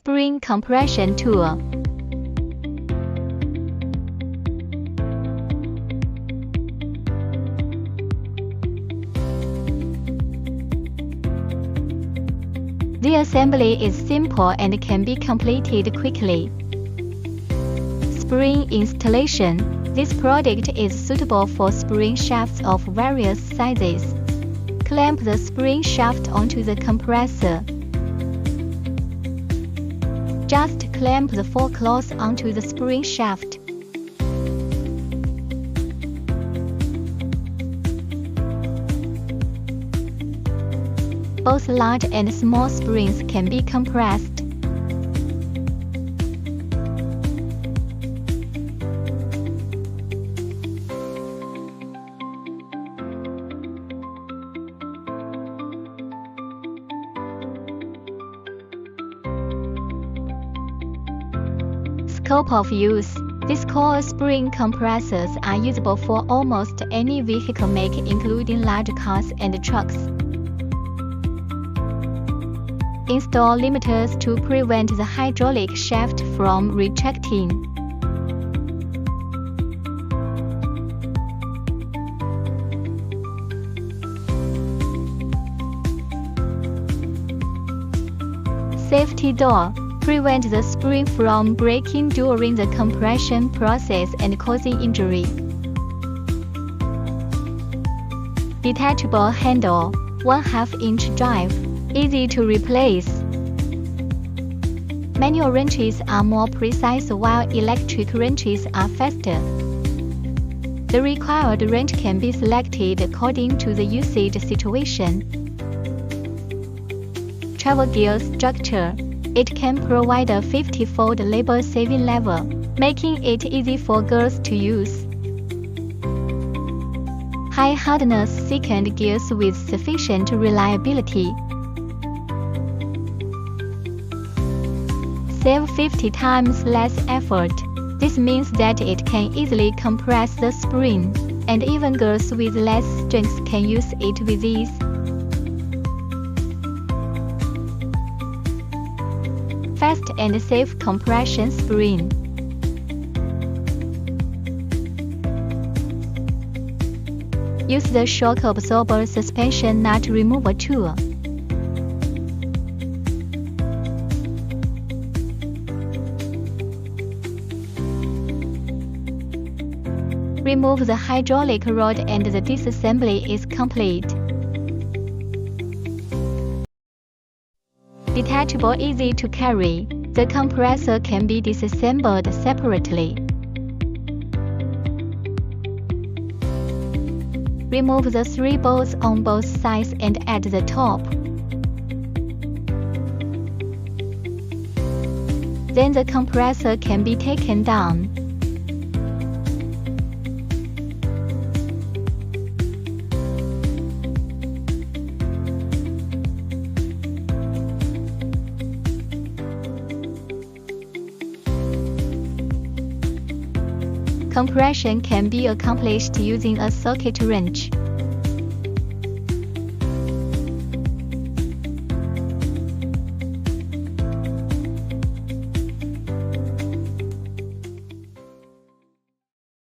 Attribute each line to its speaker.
Speaker 1: spring compression tool. The assembly is simple and can be completed quickly. Spring installation. This product is suitable for spring shafts of various sizes. Clamp the spring shaft onto the compressor. Just clamp the four claws onto the spring shaft. Both large and small springs can be compressed. Scope of use. These coil spring compressors are usable for almost any vehicle make, including large cars and trucks. Install limiters to prevent the hydraulic shaft from retracting. Safety door. Prevent the spring from breaking during the compression process and causing injury. Detachable handle, 1/2-inch drive, easy to replace. Manual wrenches are more precise while electric wrenches are faster. The required wrench can be selected according to the usage situation. Travel gear structure. It can provide a 50-fold labor-saving level, making it easy for girls to use. High-hardness second gears with sufficient reliability. Save 50 times less effort. This means that it can easily compress the spring, and even girls with less strength can use it with ease. Fast and safe compression spring. Use the shock absorber suspension nut remover tool. Remove the hydraulic rod and the disassembly is complete. Detachable, easy to carry. The compressor can be disassembled separately. Remove the 3 bolts on both sides and at the top. Then the compressor can be taken down. Compression can be accomplished using a socket wrench.